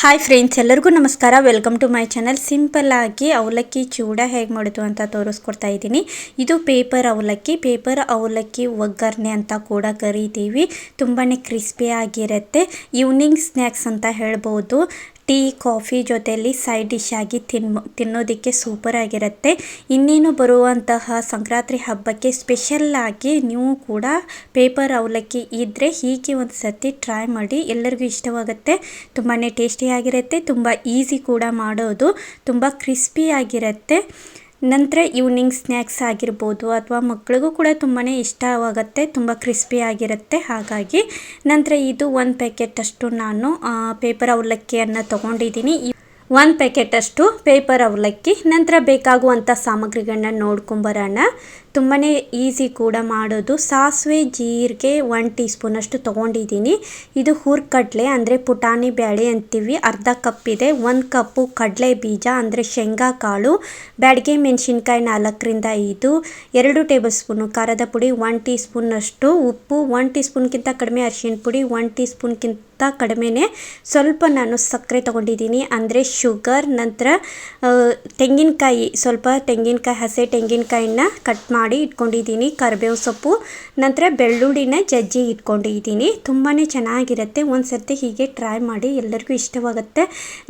Hi friends, ಎಲ್ಲರಿಗೂ ನಮಸ್ಕಾರ. Welcome to my channel. Simple ಆಗಿ ಅವಲಕ್ಕಿ ಚೂಡ ಹೇಗೆ ಮಾಡೋದು ಅಂತ ತೋರಿಸ್ಕೊಡ್ತಾ ಇದ್ದೀನಿ. ಇದು ಪೇಪರ್ ಅವಲಕ್ಕಿ ಒಗ್ಗರಣೆ ಅಂತ ಕೂಡ ಕರಿತೀವಿ. ತುಂಬಾ ಕ್ರಿಸ್ಪಿಯಾಗಿರುತ್ತೆ. ಈವ್ನಿಂಗ್ ಸ್ನ್ಯಾಕ್ಸ್ ಅಂತ ಹೇಳ್ಬೋದು. ಟೀ ಕಾಫಿ ಜೊತೆಯಲ್ಲಿ ಸೈಡ್ ಡಿಶ್ ಆಗಿ ತಿನ್ನೋದಕ್ಕೆ ಸೂಪರ್ ಆಗಿರುತ್ತೆ. ಇನ್ನೇನು ಬರುವಂತಹ ಸಂಕ್ರಾಂತಿ ಹಬ್ಬಕ್ಕೆ ಸ್ಪೆಷಲ್ ಆಗಿ ನೀವು ಕೂಡ ಪೇಪರ್ ಅವಲಕ್ಕಿ ಇದ್ದರೆ ಹೀಗೆ ಒಂದು ಸರ್ತಿ ಟ್ರೈ ಮಾಡಿ. ಎಲ್ಲರಿಗೂ ಇಷ್ಟವಾಗುತ್ತೆ. ತುಂಬಾ ಟೇಸ್ಟಿಯಾಗಿರುತ್ತೆ. ತುಂಬ ಈಸಿ ಕೂಡ ಮಾಡೋದು. ತುಂಬ ಕ್ರಿಸ್ಪಿಯಾಗಿರುತ್ತೆ. ನಂತರ ಈವ್ನಿಂಗ್ ಸ್ನ್ಯಾಕ್ಸ್ ಆಗಿರ್ಬೋದು ಅಥವಾ ಮಕ್ಕಳಿಗೂ ಕೂಡ ತುಂಬಾ ಇಷ್ಟವಾಗುತ್ತೆ. ತುಂಬ ಕ್ರಿಸ್ಪಿಯಾಗಿರುತ್ತೆ. ಹಾಗಾಗಿ ನಂತರ ಇದು 1 ಪ್ಯಾಕೆಟಷ್ಟು ನಾನು ಪೇಪರ್ ಅವಲಕ್ಕಿಯನ್ನು ತೊಗೊಂಡಿದ್ದೀನಿ. 1 ಪ್ಯಾಕೆಟಷ್ಟು ಪೇಪರ್ ಅವಲಕ್ಕಿ. ನಂತರ ಬೇಕಾಗುವಂಥ ಸಾಮಗ್ರಿಗಳನ್ನ ನೋಡ್ಕೊಂಬರೋಣ. ತುಂಬಾ ಈಸಿ ಕೂಡ ಮಾಡೋದು. ಸಾಸಿವೆ ಜೀರಿಗೆ 1 ಟೀ ಸ್ಪೂನಷ್ಟು ತೊಗೊಂಡಿದ್ದೀನಿ. ಇದು ಹುರ್ಕಡಲೆ ಅಂದರೆ ಪುಟಾಣಿ ಬೇಳೆ ಅಂತೀವಿ, ಅರ್ಧ ಕಪ್ ಇದೆ. 1 ಕಪ್ಪು ಕಡಲೆ ಬೀಜ ಅಂದರೆ ಶೇಂಗಾ ಕಾಳು, ಬ್ಯಾಡಗೆ ಮೆಣಸಿನ್ಕಾಯಿ 4ರಿಂದ 5, 2 ಟೇಬಲ್ ಸ್ಪೂನು ಖಾರದ ಪುಡಿ, 1 ಟೀ ಸ್ಪೂನಷ್ಟು ಉಪ್ಪು, 1 ಟೀ ಸ್ಪೂನ್ಗಿಂತ ಕಡಿಮೆ ಅರಿಶಿಣ ಪುಡಿ, 1 ಟೀ ಸ್ಪೂನ್ಗಿಂತ ಕಡಿಮೆನೇ ಸ್ವಲ್ಪ ನಾನು ಸಕ್ಕರೆ ತೊಗೊಂಡಿದ್ದೀನಿ ಅಂದರೆ ಶುಗರ್. ನಂತರ ತೆಂಗಿನಕಾಯಿ, ಸ್ವಲ್ಪ ಹಸಿ ತೆಂಗಿನಕಾಯಿನ ಕಟ್ ಮಾಡಿ ಇಟ್ಕೊಂಡಿದ್ದೀನಿ, ಕರಿಬೇವು ಸೊಪ್ಪು, ನಂತರ ಬೆಳ್ಳುಳ್ಳಿನ ಜಜ್ಜಿ ಇಟ್ಕೊಂಡಿದ್ದೀನಿ. ತುಂಬಾ ಚೆನ್ನಾಗಿರುತ್ತೆ. ಒಂದು ಸರ್ತಿ ಹೀಗೆ ಟ್ರೈ ಮಾಡಿ, ಎಲ್ಲರಿಗೂ ಇಷ್ಟವಾಗುತ್ತೆ.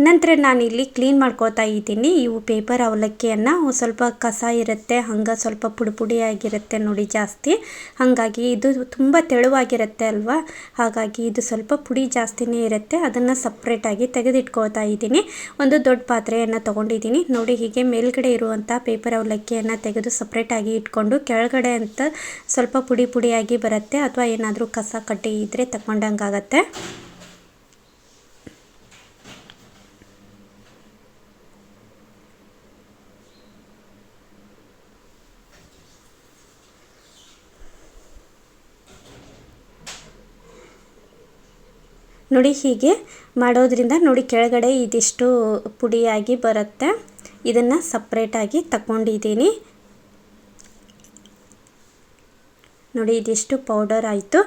ನಂತರ ನಾನಿಲ್ಲಿ ಕ್ಲೀನ್ ಮಾಡ್ಕೊಳ್ತಾ ಇದ್ದೀನಿ. ಇವು ಪೇಪರ್ ಅವಲಕ್ಕಿಯನ್ನು ಸ್ವಲ್ಪ ಕಸ ಇರುತ್ತೆ, ಹಂಗೆ ಸ್ವಲ್ಪ ಪುಡಿಯಾಗಿರುತ್ತೆ ನೋಡಿ ಜಾಸ್ತಿ. ಹಾಗಾಗಿ ಇದು ತುಂಬ ತೆಳುವಾಗಿರುತ್ತೆ ಅಲ್ವಾ, ಹಾಗಾಗಿ ಇದು ಸ್ವಲ್ಪ ಪುಡಿ ಜಾಸ್ತಿನೇ ಇರುತ್ತೆ. ಅದನ್ನು ಸಪ್ರೇಟಾಗಿ ತೆಗೆದಿಟ್ಕೊಳ್ತಾ ಇದ್ದೀನಿ. ಒಂದು ದೊಡ್ಡ ಪಾತ್ರೆಯನ್ನು ತೊಗೊಂಡಿದ್ದೀನಿ ನೋಡಿ. ಹೀಗೆ ಮೇಲ್ಗಡೆ ಇರುವಂಥ ಪೇಪರ್ ಅವಲಕ್ಕಿಯನ್ನು ತೆಗೆದು ಸಪ್ರೇಟಾಗಿ ಇಟ್ಕೊಂಡು ಕೆಳಗಡೆ ಅಂತ ಸ್ವಲ್ಪ ಪುಡಿಯಾಗಿ ಬರುತ್ತೆ, ಅಥವಾ ಏನಾದರೂ ಕಸ ಕಡ್ಡಿ ಇದ್ದರೆ ತಗೊಂಡಂಗಾಗತ್ತೆ. ನೋಡಿ ಹೀಗೆ ಮಾಡೋದ್ರಿಂದ ನೋಡಿ ಕೆಳಗಡೆ ಇದಿಷ್ಟು ಪುಡಿಯಾಗಿ ಬರುತ್ತೆ. ಇದನ್ನು ಸಪ್ರೇಟಾಗಿ ತಗೊಂಡಿದ್ದೀನಿ ನೋಡಿ. ಇದಿಷ್ಟು ಪೌಡರ್ ಆಯಿತು.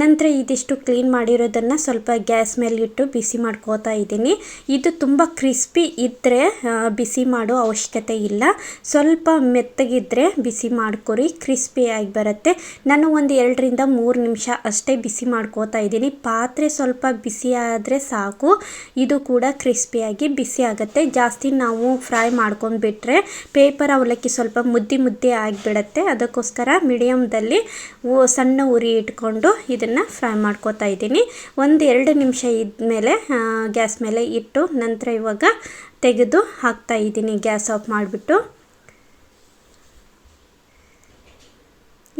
ನಂತರ ಇದಿಷ್ಟು ಕ್ಲೀನ್ ಮಾಡಿರೋದನ್ನು ಸ್ವಲ್ಪ ಗ್ಯಾಸ್ ಮೇಲೆ ಇಟ್ಟು ಬಿಸಿ ಮಾಡ್ಕೋತಾ ಇದ್ದೀನಿ. ಇದು ತುಂಬ ಕ್ರಿಸ್ಪಿ ಇದ್ದರೆ ಬಿಸಿ ಮಾಡೋ ಅವಶ್ಯಕತೆ ಇಲ್ಲ. ಸ್ವಲ್ಪ ಮೆತ್ತಗಿದ್ದರೆ ಬಿಸಿ ಮಾಡ್ಕೊರಿ, ಕ್ರಿಸ್ಪಿಯಾಗಿ ಬರುತ್ತೆ. ನಾನು ಒಂದು 2ರಿಂದ 3 ನಿಮಿಷ ಅಷ್ಟೇ ಬಿಸಿ ಮಾಡ್ಕೋತಾ ಇದ್ದೀನಿ. ಪಾತ್ರೆ ಸ್ವಲ್ಪ ಬಿಸಿ ಆದರೆ ಸಾಕು, ಇದು ಕೂಡ ಕ್ರಿಸ್ಪಿಯಾಗಿ ಬಿಸಿ ಆಗುತ್ತೆ. ಜಾಸ್ತಿ ನಾವು ಫ್ರೈ ಮಾಡ್ಕೊಂಡ್ಬಿಟ್ರೆ ಪೇಪರ್ ಅವಲಕ್ಕಿ ಸ್ವಲ್ಪ ಮುದ್ದೆ ಆಗಿಬಿಡುತ್ತೆ. ಅದಕ್ಕೋಸ್ಕರ ಮೀಡಿಯಮ್ದಲ್ಲಿ ಸಣ್ಣ ಉರಿ ಇಟ್ಕೊಂಡು ಇದನ್ನು ಫ್ರೈ ಮಾಡ್ಕೋತಾ ಇದ್ದೀನಿ. 1-2 ನಿಮಿಷ ಇದ್ಮೇಲೆ ಗ್ಯಾಸ್ ಮೇಲೆ ಇಟ್ಟು ನಂತರ ಇವಾಗ ತೆಗೆದು ಹಾಕ್ತಾ ಇದ್ದೀನಿ, ಗ್ಯಾಸ್ ಆಫ್ ಮಾಡಿಬಿಟ್ಟು.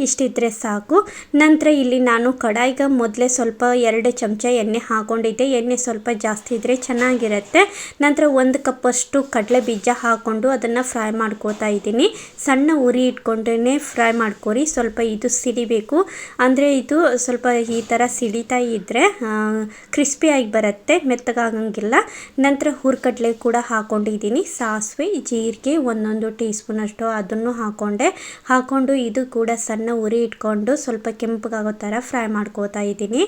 ಇಷ್ಟಿದ್ರೆ ಸಾಕು. ನಂತರ ಇಲ್ಲಿ ನಾನು ಕಡಾಯಿಗೆ ಮೊದಲೇ ಸ್ವಲ್ಪ 2 ಚಮಚ ಎಣ್ಣೆ ಹಾಕ್ಕೊಂಡಿದ್ದೆ. ಎಣ್ಣೆ ಸ್ವಲ್ಪ ಜಾಸ್ತಿ ಇದ್ದರೆ ಚೆನ್ನಾಗಿರುತ್ತೆ. ನಂತರ 1 ಕಪ್ಪಷ್ಟು ಕಡಲೆ ಬೀಜ ಹಾಕ್ಕೊಂಡು ಅದನ್ನು ಫ್ರೈ ಮಾಡ್ಕೋತಾ ಇದ್ದೀನಿ. ಸಣ್ಣ ಉರಿ ಇಟ್ಕೊಂಡೇ ಫ್ರೈ ಮಾಡ್ಕೊರಿ. ಸ್ವಲ್ಪ ಇದು ಸಿಡಿಬೇಕು, ಅಂದರೆ ಇದು ಸ್ವಲ್ಪ ಈ ಥರ ಸಿಡಿತಾ ಇದ್ದರೆ ಕ್ರಿಸ್ಪಿಯಾಗಿ ಬರುತ್ತೆ, ಮೆತ್ತಗಾಗಂಗಿಲ್ಲ. ನಂತರ ಹುರ್ಕಡಲೆ ಕೂಡ ಹಾಕ್ಕೊಂಡಿದ್ದೀನಿ. ಸಾಸಿವೆ ಜೀರಿಗೆ 1 ಟೀ ಸ್ಪೂನಷ್ಟು ಅದನ್ನು ಹಾಕ್ಕೊಂಡು ಇದು ಕೂಡ ಸಣ್ಣ ಉರಿ ಇಟ್ಕೊಂಡು ಸ್ವಲ್ಪ ಕೆಂಪಗಾಗೋ ಥರ ಫ್ರೈ ಮಾಡ್ಕೋತಾ ಇದ್ದೀನಿ.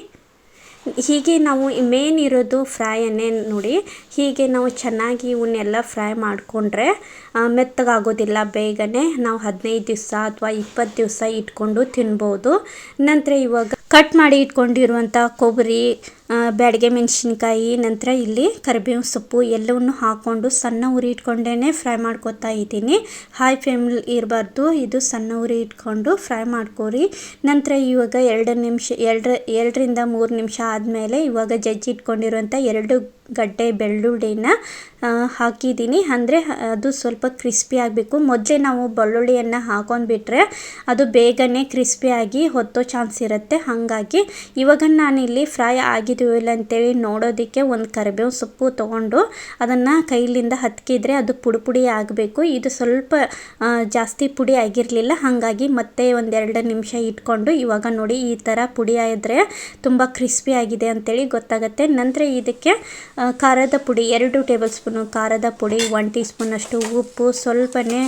ಹೀಗೆ ನಾವು ಮೇನ್ ಇರೋದು ಫ್ರೈಯನ್ನೇ ನೋಡಿ. ಹೀಗೆ ನಾವು ಚೆನ್ನಾಗಿ ಇವನ್ನೆಲ್ಲ ಫ್ರೈ ಮಾಡಿಕೊಂಡ್ರೆ ಮೆತ್ತಗಾಗೋದಿಲ್ಲ ಬೇಗನೆ. ನಾವು 15 ದಿವಸ ಅಥವಾ 20 ದಿವಸ ಇಟ್ಕೊಂಡು ತಿನ್ಬೋದು. ನಂತರ ಇವಾಗ ಕಟ್ ಮಾಡಿ ಇಟ್ಕೊಂಡಿರುವಂಥ ಕೊಬ್ಬರಿ, ಬ್ಯಾಡಗೆ ಮೆಣಸಿನ್ಕಾಯಿ, ನಂತರ ಇಲ್ಲಿ ಕರಿಬೇವು ಸೊಪ್ಪು ಎಲ್ಲವನ್ನು ಹಾಕ್ಕೊಂಡು ಸಣ್ಣ ಉರಿ ಇಟ್ಕೊಂಡೇ ಫ್ರೈ ಮಾಡ್ಕೋತಾ ಇದ್ದೀನಿ. ಹೈ ಫ್ಲೇಮಲ್ಲಿ ಇರಬಾರ್ದು, ಇದು ಸಣ್ಣ ಉರಿ ಇಟ್ಕೊಂಡು ಫ್ರೈ ಮಾಡ್ಕೊರಿ. ನಂತರ ಇವಾಗ 2ರಿಂದ 3 ನಿಮಿಷ ಆದಮೇಲೆ ಇವಾಗ ಜಜ್ಜಿ ಇಟ್ಕೊಂಡಿರುವಂಥ 2 ಗಡ್ಡೆ ಬೆಳ್ಳುಳ್ಳಿನ ಹಾಕಿದ್ದೀನಿ. ಅಂದರೆ ಅದು ಸ್ವಲ್ಪ ಕ್ರಿಸ್ಪಿ ಆಗಬೇಕು. ಮೊದಲೇ ನಾವು ಬೆಳ್ಳುಳ್ಳಿಯನ್ನು ಹಾಕೊಂಡ್ಬಿಟ್ರೆ ಅದು ಬೇಗನೆ ಕ್ರಿಸ್ಪಿಯಾಗಿ ಹೊತ್ತೋ ಚಾನ್ಸ್ ಇರುತ್ತೆ. ಹಾಗಾಗಿ ಇವಾಗ ನಾನಿಲ್ಲಿ ಫ್ರೈ ಆಗಿದೆಯೋ ಇಲ್ಲ ಅಂತೇಳಿ ನೋಡೋದಕ್ಕೆ ಒಂದು ಕರಿಬೇವು ಸೊಪ್ಪು ತೊಗೊಂಡು ಅದನ್ನು ಕೈಲಿಂದ ಹತ್ಕಿದ್ರೆ ಅದು ಪುಡಿ ಆಗಬೇಕು. ಇದು ಸ್ವಲ್ಪ ಜಾಸ್ತಿ ಪುಡಿ ಆಗಿರಲಿಲ್ಲ, ಹಾಗಾಗಿ ಮತ್ತೆ 1-2 ನಿಮಿಷ ಇಟ್ಕೊಂಡು ಇವಾಗ ನೋಡಿ ಈ ಥರ ಪುಡಿ ಆದರೆ ತುಂಬ ಕ್ರಿಸ್ಪಿ ಆಗಿದೆ ಅಂತೇಳಿ ಗೊತ್ತಾಗುತ್ತೆ. ನಂತರ ಇದಕ್ಕೆ ಖಾರದ ಪುಡಿ 2 ಟೇಬಲ್ ಸ್ಪೂನು ಖಾರದ ಪುಡಿ, 1 ಟೀ ಸ್ಪೂನಷ್ಟು ಉಪ್ಪು, ಸ್ವಲ್ಪನೇ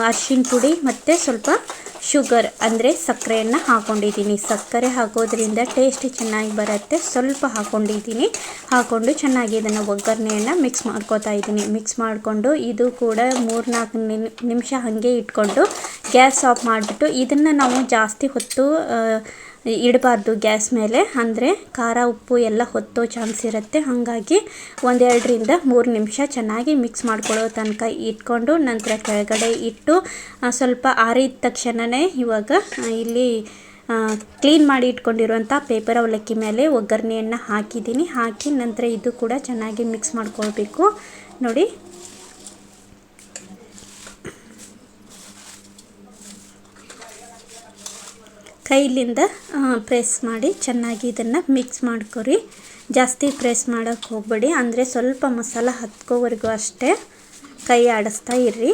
ಅರಿಶಿಣ ಪುಡಿ ಮತ್ತು ಸ್ವಲ್ಪ ಶುಗರ್ ಅಂದರೆ ಸಕ್ಕರೆಯನ್ನು ಹಾಕ್ಕೊಂಡಿದ್ದೀನಿ. ಸಕ್ಕರೆ ಹಾಕೋದ್ರಿಂದ ಟೇಸ್ಟ್ ಚೆನ್ನಾಗಿ ಬರುತ್ತೆ. ಸ್ವಲ್ಪ ಹಾಕ್ಕೊಂಡಿದ್ದೀನಿ. ಹಾಕ್ಕೊಂಡು ಚೆನ್ನಾಗಿ ಇದನ್ನು ಒಗ್ಗರಣೆಯನ್ನು ಮಿಕ್ಸ್ ಮಾಡ್ಕೋತಾ ಇದ್ದೀನಿ. ಮಿಕ್ಸ್ ಮಾಡಿಕೊಂಡು ಇದು ಕೂಡ 3-4 ನಿಮಿಷ ಹಾಗೆ ಇಟ್ಕೊಂಡು ಗ್ಯಾಸ್ ಆಫ್ ಮಾಡಿಬಿಟ್ಟು ಇದನ್ನು ನಾವು ಜಾಸ್ತಿ ಹೊತ್ತು ಇಡಬಾರ್ದು ಗ್ಯಾಸ್ ಮೇಲೆ, ಅಂದರೆ ಖಾರ ಉಪ್ಪು ಎಲ್ಲ ಹೊತ್ತೋ ಚಾನ್ಸ್ ಇರುತ್ತೆ. ಹಾಗಾಗಿ 1-2-3 ನಿಮಿಷ ಚೆನ್ನಾಗಿ ಮಿಕ್ಸ್ ಮಾಡ್ಕೊಳ್ಳೋ ತನಕ ಇಟ್ಕೊಂಡು ನಂತರ ಕೆಳಗಡೆ ಇಟ್ಟು ಸ್ವಲ್ಪ ಆರಿದ ತಕ್ಷಣವೇ ಇವಾಗ ಇಲ್ಲಿ ಕ್ಲೀನ್ ಮಾಡಿ ಇಟ್ಕೊಂಡಿರುವಂಥ ಪೇಪರ್ ಅವಲಕ್ಕಿ ಮೇಲೆ ಒಗ್ಗರಣೆಯನ್ನು ಹಾಕಿದ್ದೀನಿ. ಹಾಕಿ ನಂತರ ಇದು ಕೂಡ ಚೆನ್ನಾಗಿ ಮಿಕ್ಸ್ ಮಾಡ್ಕೊಳ್ಬೇಕು. ನೋಡಿ, ಕೈಲಿಂದ ಪ್ರೆಸ್ ಮಾಡಿ ಚೆನ್ನಾಗಿ ಇದನ್ನು ಮಿಕ್ಸ್ ಮಾಡ್ಕೊರಿ. ಜಾಸ್ತಿ ಪ್ರೆಸ್ ಮಾಡೋಕ್ಕೆ ಹೋಗಬೇಡಿ, ಅಂದರೆ ಸ್ವಲ್ಪ ಮಸಾಲ ಹತ್ಕೋವರೆಗೂ ಅಷ್ಟೇ ಕೈ ಆಡಿಸ್ತಾ ಇರ್ರಿ.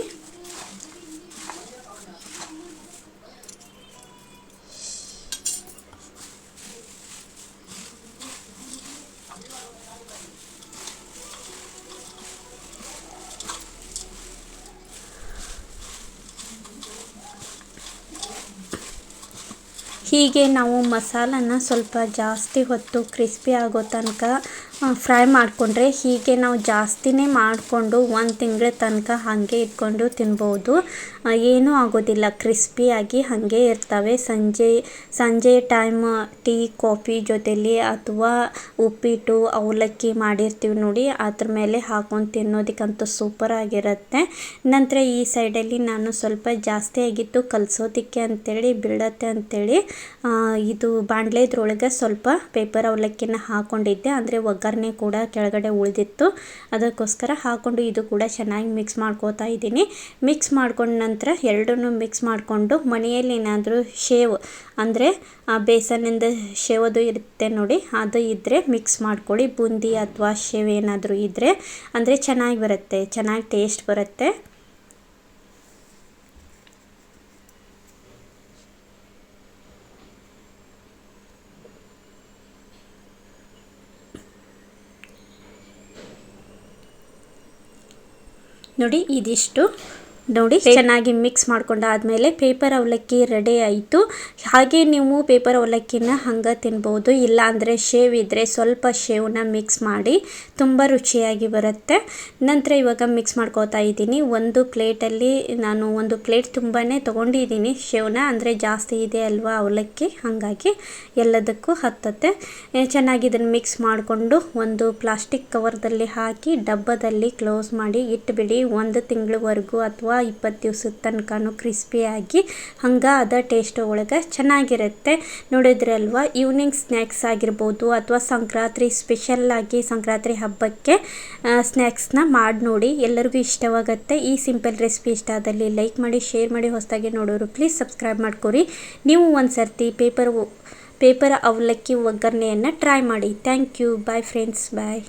ಹೀಗೆ ನಾವು ಮಸಾಲನ ಸ್ವಲ್ಪ ಜಾಸ್ತಿ ಹೊತ್ತು ಕ್ರಿಸ್ಪಿ ಆಗೋ ತನಕ ಫ್ರೈ ಮಾಡಿಕೊಂಡ್ರೆ ಹೀಗೆ ನಾವು ಜಾಸ್ತಿನೇ ಮಾಡಿಕೊಂಡು 1 ತಿಂಗಳ ತನಕ ಹಾಗೆ ಇಟ್ಕೊಂಡು ತಿನ್ಬೋದು. ಏನೂ ಆಗೋದಿಲ್ಲ, ಕ್ರಿಸ್ಪಿಯಾಗಿ ಹಾಗೆ ಇರ್ತವೆ. ಸಂಜೆ ಟೈಮ್ ಟೀ ಕಾಫಿ ಜೊತೆಲಿ ಅಥವಾ ಉಪ್ಪಿಟ್ಟು ಅವಲಕ್ಕಿ ಮಾಡಿರ್ತೀವಿ ನೋಡಿ, ಅದ್ರ ಮೇಲೆ ಹಾಕೊಂಡು ತಿನ್ನೋದಕ್ಕಂತೂ ಸೂಪರ್ ಆಗಿರುತ್ತೆ. ನಂತರ ಈ ಸೈಡಲ್ಲಿ ನಾನು ಸ್ವಲ್ಪ ಜಾಸ್ತಿ ಆಗಿತ್ತು ಕಲಸೋದಕ್ಕೆ ಅಂತೇಳಿ ಬಿಡತ್ತೆ ಅಂತೇಳಿ ಇದು ಬಾಣಲೆದ್ರೊಳಗೆ ಸ್ವಲ್ಪ ಪೇಪರ್ ಅವಲಕ್ಕಿನ ಹಾಕ್ಕೊಂಡಿದ್ದೆ, ಅಂದರೆ ಒಗ್ಗರಣೆ ಕೂಡ ಕೆಳಗಡೆ ಉಳಿದಿತ್ತು. ಅದಕ್ಕೋಸ್ಕರ ಹಾಕ್ಕೊಂಡು ಇದು ಕೂಡ ಚೆನ್ನಾಗಿ ಮಿಕ್ಸ್ ಮಾಡ್ಕೋತಾ ಇದ್ದೀನಿ. ಮಿಕ್ಸ್ ಮಾಡ್ಕೊಂಡ ನಂತರ ಎರಡನ್ನೂ ಮಿಕ್ಸ್ ಮಾಡಿಕೊಂಡು ಮನೆಯಲ್ಲಿ ಏನಾದರೂ ಶೇವ್ ಅಂದರೆ ಬೇಸನ್ನಿಂದ ಶೇವದು ಇರುತ್ತೆ ನೋಡಿ, ಅದು ಇದ್ದರೆ ಮಿಕ್ಸ್ ಮಾಡ್ಕೊಳ್ಳಿ. ಬೂಂದಿ ಅಥವಾ ಶೇವ್ ಏನಾದರೂ ಇದ್ದರೆ ಅಂದರೆ ಚೆನ್ನಾಗಿ ಬರುತ್ತೆ, ಚೆನ್ನಾಗಿ ಟೇಸ್ಟ್ ಬರುತ್ತೆ. ನೋಡಿ, ಇದಿಷ್ಟು ನೋಡಿ ಚೆನ್ನಾಗಿ ಮಿಕ್ಸ್ ಮಾಡ್ಕೊಂಡಾದ್ಮೇಲೆ ಪೇಪರ್ ಅವಲಕ್ಕಿ ರೆಡಿ ಆಯಿತು. ಹಾಗೆ ನೀವು ಪೇಪರ್ ಅವಲಕ್ಕಿನ ಹಂಗೆ ತಿನ್ಬೋದು, ಇಲ್ಲ ಅಂದರೆ ಶೇವ್ ಇದ್ದರೆ ಸ್ವಲ್ಪ ಶೇವನ್ನ ಮಿಕ್ಸ್ ಮಾಡಿ ತುಂಬ ರುಚಿಯಾಗಿ ಬರುತ್ತೆ. ನಂತರ ಇವಾಗ ಮಿಕ್ಸ್ ಮಾಡ್ಕೋತಾ ಇದ್ದೀನಿ. ಒಂದು ಪ್ಲೇಟಲ್ಲಿ ನಾನು 1 ಪ್ಲೇಟ್ ತುಂಬಾ ತೊಗೊಂಡಿದ್ದೀನಿ ಶೇವನ್ನ, ಅಂದರೆ ಜಾಸ್ತಿ ಇದೆ ಅಲ್ವಾ ಅವಲಕ್ಕಿ, ಹಾಗಾಗಿ ಎಲ್ಲದಕ್ಕೂ ಹತ್ತತ್ತೆ. ಚೆನ್ನಾಗಿ ಇದನ್ನು ಮಿಕ್ಸ್ ಮಾಡಿಕೊಂಡು ಒಂದು ಪ್ಲಾಸ್ಟಿಕ್ ಕವರ್ದಲ್ಲಿ ಹಾಕಿ ಡಬ್ಬದಲ್ಲಿ ಕ್ಲೋಸ್ ಮಾಡಿ ಇಟ್ಬಿಡಿ. 1 ತಿಂಗಳವರೆಗೂ ಅಥವಾ 20 ದಿವಸದ ತನಕನೂ ಕ್ರಿಸ್ಪಿಯಾಗಿ ಹಂಗೆ ಅದ ಟೇಸ್ಟ್ ಒಳಗೆ ಚೆನ್ನಾಗಿರುತ್ತೆ. ನೋಡಿದ್ರಲ್ವಾ, ಈವ್ನಿಂಗ್ ಸ್ನ್ಯಾಕ್ಸ್ ಆಗಿರ್ಬೋದು ಅಥವಾ ಸಂಕ್ರಾಂತಿ ಸ್ಪೆಷಲ್ಲಾಗಿ ಸಂಕ್ರಾಂತಿ ಹಬ್ಬಕ್ಕೆ ಸ್ನ್ಯಾಕ್ಸ್ನ ಮಾಡಿ ನೋಡಿ, ಎಲ್ಲರಿಗೂ ಇಷ್ಟವಾಗುತ್ತೆ. ಈ ಸಿಂಪಲ್ ರೆಸಿಪಿ ಇಷ್ಟ ಆದಲ್ಲಿ ಲೈಕ್ ಮಾಡಿ, ಶೇರ್ ಮಾಡಿ. ಹೊಸದಾಗಿ ನೋಡೋರು ಪ್ಲೀಸ್ ಸಬ್ಸ್ಕ್ರೈಬ್ ಮಾಡ್ಕೊರಿ. ನೀವು ಒಂದು ಸರ್ತಿ ಪೇಪರ್ ಅವಲಕ್ಕಿ ಒಗ್ಗರಣೆಯನ್ನು ಟ್ರೈ ಮಾಡಿ. Thank you. Bye friends, bye.